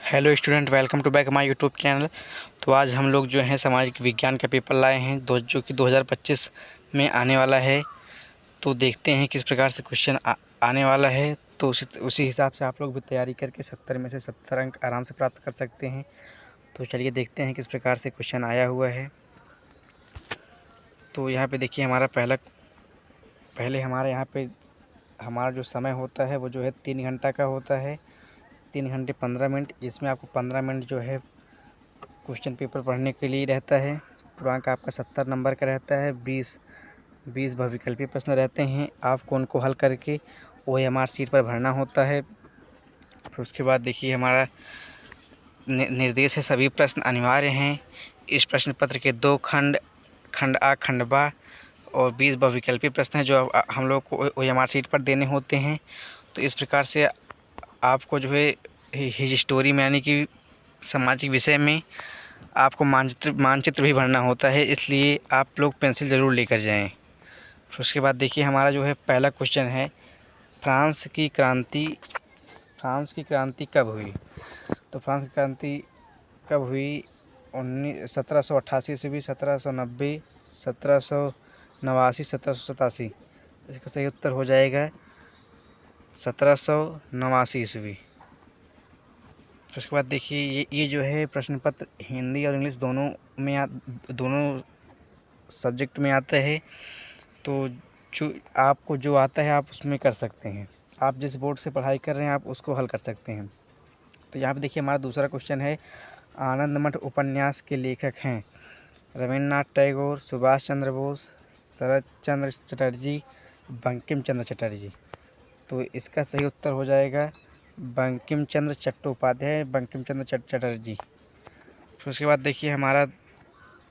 Hello student, welcome to back my YouTube channel. तो आज हम लोग जो हैं सामाजिक विज्ञान का पेपर लाए हैं जो कि 2025 में आने वाला है। तो देखते हैं किस प्रकार से क्वेश्चन आने वाला है। तो उसी हिसाब से आप लोग भी तैयारी करके 70 में से 70 अंक आराम से प्राप्त कर सकते हैं। तो चलिए देखते हैं किस प्रकार से क्वेश्चन आया हुआ है। तो यहाँ पे देखिए पहले हमारे यहाँ पे हमारा जो समय होता है वो जो है 3 घंटा का होता है, 3 घंटे 15 मिनट, जिसमें आपको 15 मिनट जो है क्वेश्चन पेपर पढ़ने के लिए रहता है। पूर्णांक आपका 70 नंबर का रहता है। 20 बहुविकल्पीय प्रश्न रहते हैं, आपको उनको हल करके OMR शीट पर भरना होता है। फिर उसके बाद देखिए हमारा निर्देश है, सभी प्रश्न अनिवार्य हैं। इस प्रश्न पत्र के 2 खंड आ खंड बा और 20 बहुविकल्पीय प्रश्न हैं जो हम लोग को OMR शीट पर देने होते हैं। तो इस प्रकार से आपको जो है हिस्टोरी में यानी कि सामाजिक विषय में आपको मानचित्र भी भरना होता है, इसलिए आप लोग पेंसिल ज़रूर लेकर जाएं। फिर उसके बाद देखिए हमारा जो है पहला क्वेश्चन है, फ्रांस की क्रांति कब हुई। तो फ्रांस की क्रांति कब हुई? 1788 ईस्वी, 1790, 1789, 1787। इसका सही उत्तर हो जाएगा 1789 ईस्वी। फिर उसके बाद देखिए ये जो है प्रश्न पत्र हिंदी और इंग्लिश दोनों सब्जेक्ट में आता है। तो जो आपको जो आता है आप उसमें कर सकते हैं। आप जिस बोर्ड से पढ़ाई कर रहे हैं आप उसको हल कर सकते हैं। तो यहाँ पे देखिए हमारा दूसरा क्वेश्चन है, आनंद मठ उपन्यास के लेखक हैं रविन्द्रनाथ टैगोर, सुभाष चंद्र बोस, शरत चंद्र चटर्जी, बंकिम चंद्र चटर्जी। तो इसका सही उत्तर हो जाएगा बंकिम चंद्र चट्टोपाध्याय, बंकिम चंद्र चटर्जी। फिर उसके बाद देखिए हमारा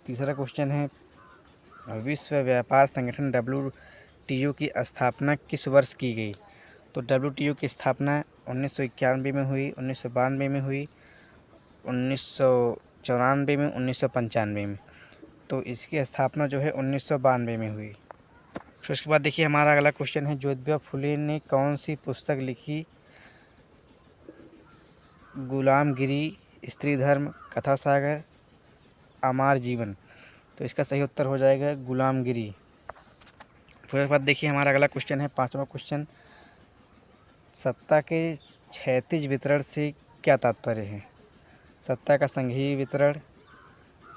तीसरा क्वेश्चन है, विश्व व्यापार संगठन WTO की स्थापना किस वर्ष की गई। तो WTO की स्थापना 1991 में हुई, 1992 में हुई, 1994 में, 1995 में। तो इसकी स्थापना जो है 1992 में हुई। फिर उसके बाद देखिए हमारा अगला क्वेश्चन है, ज्योतिबा फुले ने कौन सी पुस्तक लिखी। गुलामगिरी, स्त्री धर्म, कथा सागर, अमर जीवन। तो इसका सही उत्तर हो जाएगा गुलामगिरी। फिर उसके बाद देखिए हमारा अगला क्वेश्चन है, पांचवा क्वेश्चन, सत्ता के क्षैतिज वितरण से क्या तात्पर्य है। सत्ता का संघीय वितरण,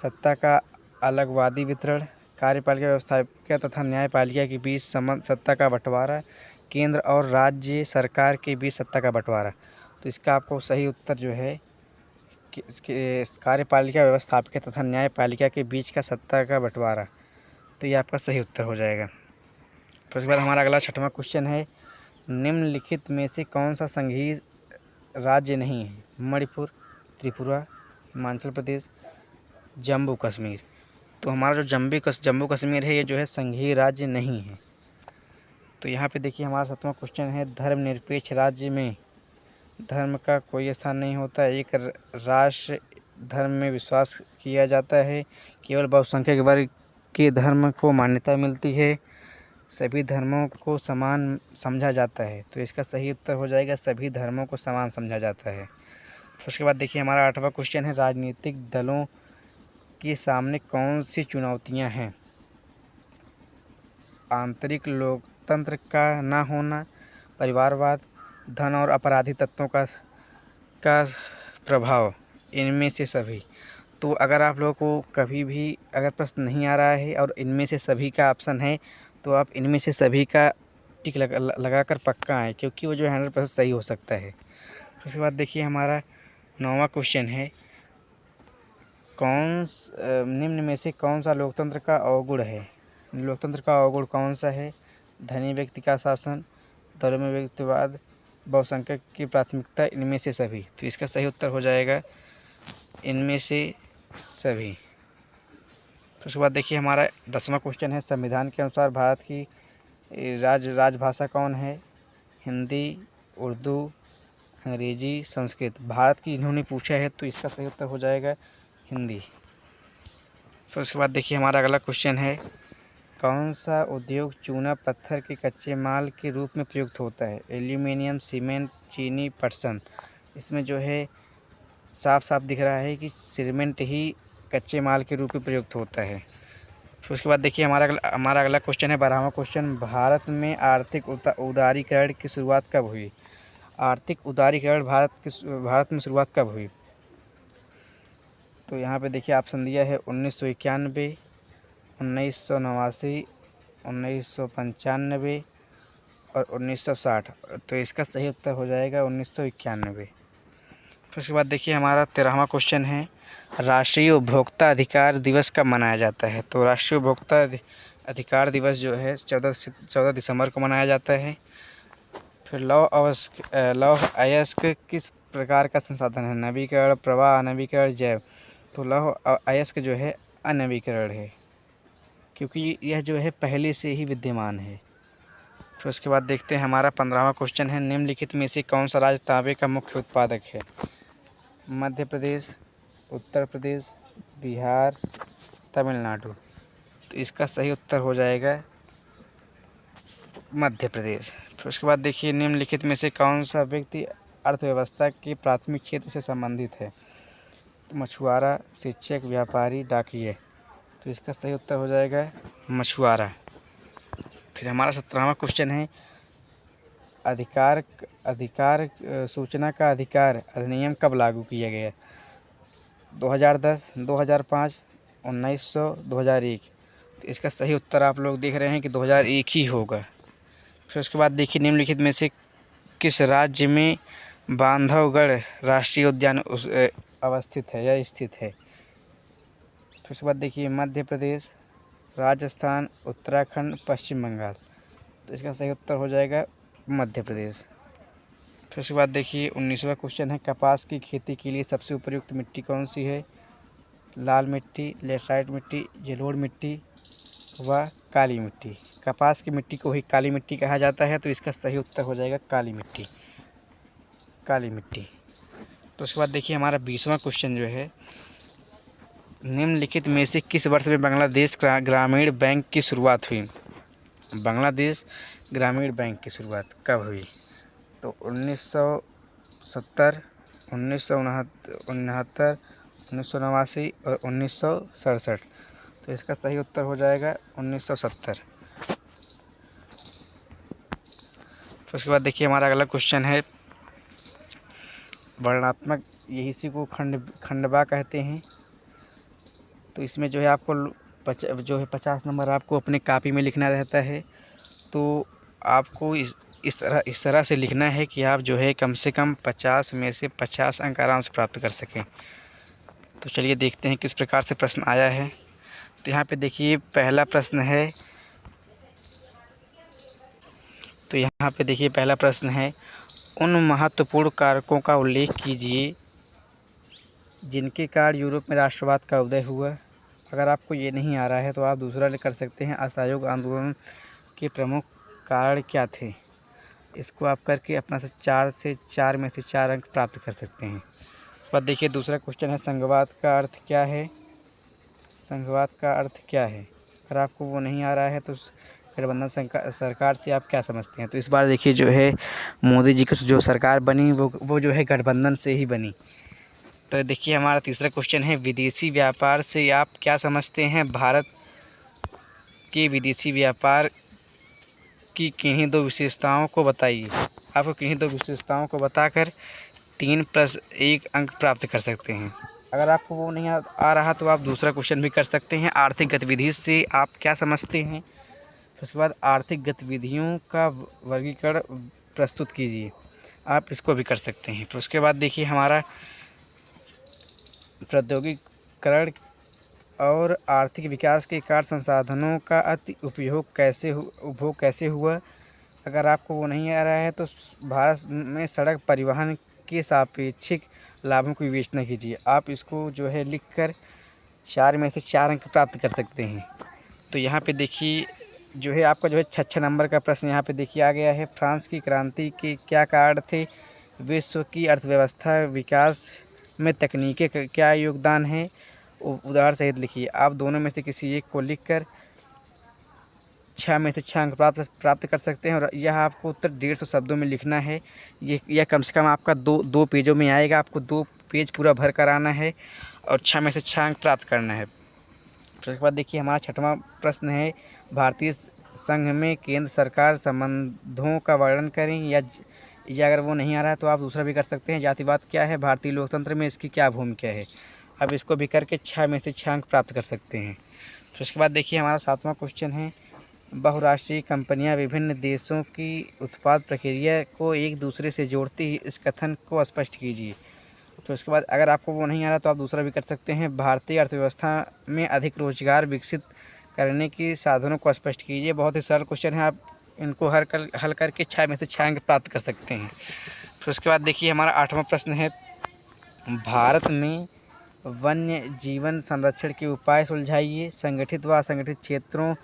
सत्ता का अलगवादी वितरण, कार्यपालिका व्यवस्थापिका तथा न्यायपालिका के बीच सत्ता का बंटवारा, केंद्र और राज्य सरकार के बीच सत्ता का बंटवारा। तो इसका आपको सही उत्तर जो है कार्यपालिका व्यवस्थापिका तथा न्यायपालिका के बीच का सत्ता का बंटवारा। तो ये आपका सही उत्तर हो जाएगा। फिर उसके बाद हमारा अगला छठवां क्वेश्चन है, निम्नलिखित में से कौन सा संघीय राज्य नहीं है। मणिपुर, त्रिपुरा, हिमाचल प्रदेश, जम्मू कश्मीर। तो हमारा जो जम्मू कश्मीर है ये जो है संघीय राज्य नहीं है। तो यहाँ पे देखिए हमारा सातवां क्वेश्चन है, धर्मनिरपेक्ष राज्य में धर्म का कोई स्थान नहीं होता, एक राष्ट्र धर्म में विश्वास किया जाता है, केवल बहुसंख्यक वर्ग के धर्म को मान्यता मिलती है, सभी धर्मों को समान समझा जाता है। तो इसका सही उत्तर हो जाएगा सभी धर्मों को समान समझा जाता है। फिर उसके बाद देखिए हमारा आठवां क्वेश्चन है, राजनीतिक दलों के सामने कौन सी चुनौतियां हैं। आंतरिक लोकतंत्र का ना होना, परिवारवाद, धन और आपराधिक तत्वों का प्रभाव, इनमें से सभी। तो अगर आप लोगों को कभी भी अगर प्रश्न नहीं आ रहा है और इनमें से सभी का ऑप्शन है तो आप इनमें से सभी का टिक लगा कर पक्का आए, क्योंकि वो जो 100% सही हो सकता है। उसके बाद देखिए हमारा 9वां क्वेश्चन है, निम्न में से कौन सा लोकतंत्र का अवगुण है। लोकतंत्र का अवगुण कौन सा है। धनी व्यक्ति का शासन, धर्म व्यक्तिवाद, बहुसंख्यक की प्राथमिकता, इनमें से सभी। तो इसका सही उत्तर हो जाएगा इनमें से सभी। तो उसके बाद देखिए हमारा 10वां क्वेश्चन है, संविधान के अनुसार भारत की राजभाषा कौन है। हिंदी, उर्दू, अंग्रेजी, संस्कृत। भारत की इन्होंने पूछा है तो इसका सही उत्तर हो जाएगा हिंदी। तो उसके बाद देखिए हमारा अगला क्वेश्चन है, कौन सा उद्योग चूना पत्थर के कच्चे माल के रूप में प्रयुक्त होता है। एल्यूमिनियम, सीमेंट, चीनी, पटसन। इसमें जो है साफ साफ दिख रहा है कि सीमेंट ही कच्चे माल के रूप में प्रयुक्त होता है। फिर उसके बाद देखिए हमारा अगला क्वेश्चन है 12वां क्वेश्चन, भारत में आर्थिक उदारीकरण की शुरुआत कब हुई? आर्थिक उदारीकरण भारत में शुरुआत कब हुई? तो यहाँ पे देखिए ऑप्शन दिया है 1991, 1989, 1995 और 1960। तो इसका सही उत्तर हो जाएगा 1991। फिर उसके बाद देखिए हमारा 13वां क्वेश्चन है, राष्ट्रीय उपभोक्ता अधिकार दिवस कब मनाया जाता है? तो राष्ट्रीय उपभोक्ता अधिकार दिवस जो है 14 दिसंबर को मनाया जाता है। फिर लौह अयस्क किस प्रकार का संसाधन है? नवीकरण, प्रवाह, अनवीकरण, जैव। तो लौह अयस्क जो है अनवीकरण है, क्योंकि यह जो है पहले से ही विद्यमान है। फिर उसके बाद देखते हैं हमारा 15वां क्वेश्चन है, निम्नलिखित में से कौन सा राज्य तांबे का मुख्य उत्पादक है? मध्य प्रदेश, उत्तर प्रदेश, बिहार, तमिलनाडु। तो इसका सही उत्तर हो जाएगा मध्य प्रदेश। फिर उसके बाद देखिए निम्नलिखित में से कौन सा व्यक्ति अर्थव्यवस्था के प्राथमिक क्षेत्र से संबंधित है? तो मछुआरा, शिक्षक, व्यापारी, डाकिये। तो इसका सही उत्तर हो जाएगा मछुआरा। फिर हमारा 17वां क्वेश्चन है, अधिकार सूचना का अधिकार अधिनियम कब लागू किया गया? 2010, 2005, 1900, 2001। तो इसका सही उत्तर आप लोग देख रहे हैं कि 2001 ही होगा। फिर उसके बाद देखिए निम्नलिखित में से किस राज्य में बांधवगढ़ राष्ट्रीय उद्यान अवस्थित है या स्थित है? फिर उसके बाद देखिए मध्य प्रदेश, राजस्थान, उत्तराखंड, पश्चिम बंगाल। तो इसका सही उत्तर हो जाएगा मध्य प्रदेश। फिर उसके बाद देखिए 19वां क्वेश्चन है, कपास की खेती के लिए सबसे उपयुक्त मिट्टी कौन सी है? लाल मिट्टी, लेटराइट मिट्टी, जलोढ़ मिट्टी व काली मिट्टी। कपास की मिट्टी को ही काली मिट्टी कहा जाता है, तो इसका सही उत्तर हो जाएगा काली मिट्टी। तो उसके बाद देखिए हमारा 20वां क्वेश्चन जो है, निम्नलिखित में से किस वर्ष में बांग्लादेश ग्रामीण बैंक की शुरुआत हुई? बांग्लादेश ग्रामीण बैंक की शुरुआत कब हुई? तो 1970, 1969, 1989 और 1967। तो इसका सही उत्तर हो जाएगा 1970। तो उसके बाद देखिए हमारा अगला क्वेश्चन है, वर्णनात्मक, यही इसी को खंडवा कहते हैं। तो इसमें जो है आपको 50 नंबर आपको अपने कापी में लिखना रहता है। तो आपको इस तरह से लिखना है कि आप जो है कम से कम 50 में से 50 अंक आराम से प्राप्त कर सकें। तो चलिए देखते हैं किस प्रकार से प्रश्न आया है। तो यहाँ पे देखिए पहला प्रश्न है, उन महत्वपूर्ण कारकों का उल्लेख कीजिए जिनके कारण यूरोप में राष्ट्रवाद का उदय हुआ। अगर आपको ये नहीं आ रहा है तो आप दूसरा कर सकते हैं, असहयोग आंदोलन के प्रमुख कारण क्या थे। इसको आप करके अपना 4 में से 4 अंक प्राप्त कर सकते हैं। पर देखिए दूसरा क्वेश्चन है, संघवाद का अर्थ क्या है? संघवाद का अर्थ क्या है? अगर आपको वो नहीं आ रहा है तो गठबंधन सरकार से आप क्या समझते हैं? तो इस बार देखिए जो है मोदी जी की जो सरकार बनी वो जो है गठबंधन से ही बनी। तो देखिए हमारा तीसरा क्वेश्चन है, विदेशी व्यापार से आप क्या समझते हैं? भारत के विदेशी व्यापार की किन्हीं 2 विशेषताओं को बताइए। आपको किन्हीं 2 विशेषताओं को बताकर 3+1 अंक प्राप्त कर सकते हैं। अगर आपको वो नहीं आ रहा तो आप दूसरा क्वेश्चन भी कर सकते हैं, आर्थिक गतिविधि से आप क्या समझते हैं। उसके बाद आर्थिक गतिविधियों का वर्गीकरण प्रस्तुत कीजिए, आप इसको भी कर सकते हैं। तो उसके बाद देखिए हमारा प्रौद्योगिकीकरण और आर्थिक विकास के कारण संसाधनों का अति उपभोग कैसे हुआ। अगर आपको वो नहीं आ रहा है तो भारत में सड़क परिवहन के सापेक्षिक लाभों की विवेचना कीजिए। आप इसको जो है लिखकर 4 में से 4 अंक प्राप्त कर सकते हैं। तो यहाँ पे देखिए जो है आपका जो है 6 नंबर का प्रश्न यहाँ पे देखिए आ गया है, फ्रांस की क्रांति के क्या कारण थे? विश्व की अर्थव्यवस्था विकास में तकनीकी का क्या योगदान है? उदाहरण सहित लिखिए। आप दोनों में से किसी एक को लिखकर 6 में से 6 अंक प्राप्त कर सकते हैं। और यह आपको उत्तर 150 शब्दों में लिखना है। यह कम से कम आपका दो पेजों में आएगा। आपको पेज पूरा भर कर आना है और 6 में से 6 अंक प्राप्त करना है। फिर उसके बाद देखिए हमारा 6वां प्रश्न है, भारतीय संघ में केंद्र सरकार संबंधों का वर्णन करें। या अगर वो नहीं आ रहा है तो आप दूसरा भी कर सकते हैं। जातिवाद क्या है, भारतीय लोकतंत्र में इसकी क्या भूमिका है। अब इसको भी करके 6 में से 6 अंक प्राप्त कर सकते हैं। फिर उसके बाद देखिए हमारा 7वां क्वेश्चन है, बहुराष्ट्रीय कंपनियां विभिन्न देशों की उत्पाद प्रक्रिया को एक दूसरे से जोड़ती ही इस कथन को स्पष्ट कीजिए। तो उसके बाद अगर आपको वो नहीं आ रहा तो आप दूसरा भी कर सकते हैं, भारतीय अर्थव्यवस्था में अधिक रोजगार विकसित करने की साधनों को स्पष्ट कीजिए। बहुत ही सरल क्वेश्चन है, आप इनको हल करके 6 में से 6 अंक प्राप्त कर सकते हैं। फिर उसके बाद देखिए हमारा 8वां प्रश्न है, भारत में वन्य जीवन संरक्षण के उपाय सुलझाइए। संगठित व असंगठित क्षेत्रों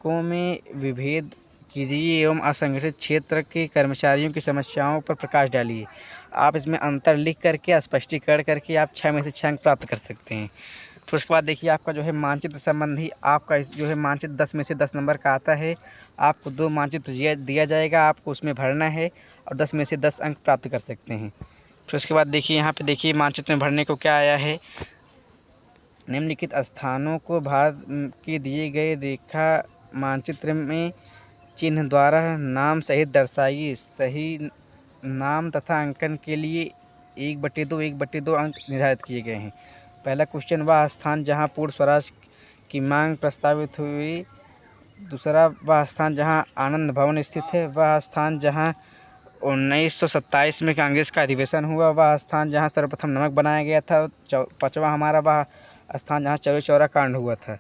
को में विभेद कीजिए एवं असंगठित क्षेत्र के कर्मचारियों की समस्याओं पर प्रकाश डालिए। आप इसमें अंतर लिख करके स्पष्टीकरण करके आप 6 में से 6 अंक प्राप्त कर सकते हैं। फिर उसके बाद देखिए आपका जो है मानचित्र संबंधी आपका जो है मानचित्र 10 में से 10 नंबर का आता है। आपको 2 मानचित्र दिया जाएगा, आपको उसमें भरना है और 10 में से 10 अंक प्राप्त कर सकते हैं। फिर उसके बाद देखिए यहाँ पे देखिए मानचित्र में भरने को क्या आया है, निम्नलिखित स्थानों को भारत के दिए गए रेखा मानचित्र में चिन्ह द्वारा नाम सहित दर्शाइए। सही नाम तथा अंकन के लिए 1/2 अंक निर्धारित किए गए हैं। पहला क्वेश्चन, वह स्थान जहां पूर्ण स्वराज की मांग प्रस्तावित हुई। दूसरा, वह स्थान जहां आनंद भवन स्थित है। वह स्थान जहां 1927 में कांग्रेस का अधिवेशन हुआ। वह स्थान जहां सर्वप्रथम नमक बनाया गया था। 5वां हमारा वह स्थान जहां चौरी चौरा कांड हुआ था।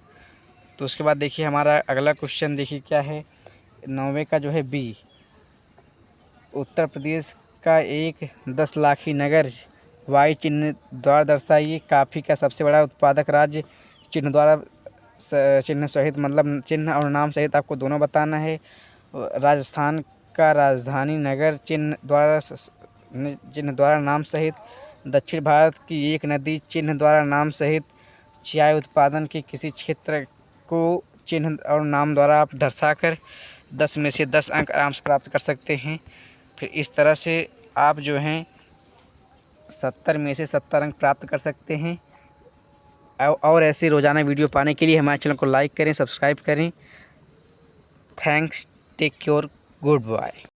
तो उसके बाद देखिए हमारा अगला क्वेश्चन देखिए क्या है, 9वें का जो है बी, उत्तर प्रदेश का एक 10 लाखी नगर वाई चिन्ह द्वारा दर्शाइए। कॉफ़ी का सबसे बड़ा उत्पादक राज्य चिन्ह द्वारा चिन्ह सहित मतलब चिन्ह और नाम सहित आपको दोनों बताना है। राजस्थान का राजधानी नगर चिन्ह द्वारा नाम सहित। दक्षिण भारत की एक नदी चिन्ह द्वारा नाम सहित। चाय उत्पादन के किसी क्षेत्र को चिन्ह और नाम द्वारा आप दर्शाकर 10 में से 10 अंक आराम से प्राप्त कर सकते हैं। फिर इस तरह से आप जो हैं 70 में से 70 अंक प्राप्त कर सकते हैं। और ऐसे रोज़ाना वीडियो पाने के लिए हमारे चैनल को लाइक करें, सब्सक्राइब करें। Thanks, take care, good bye.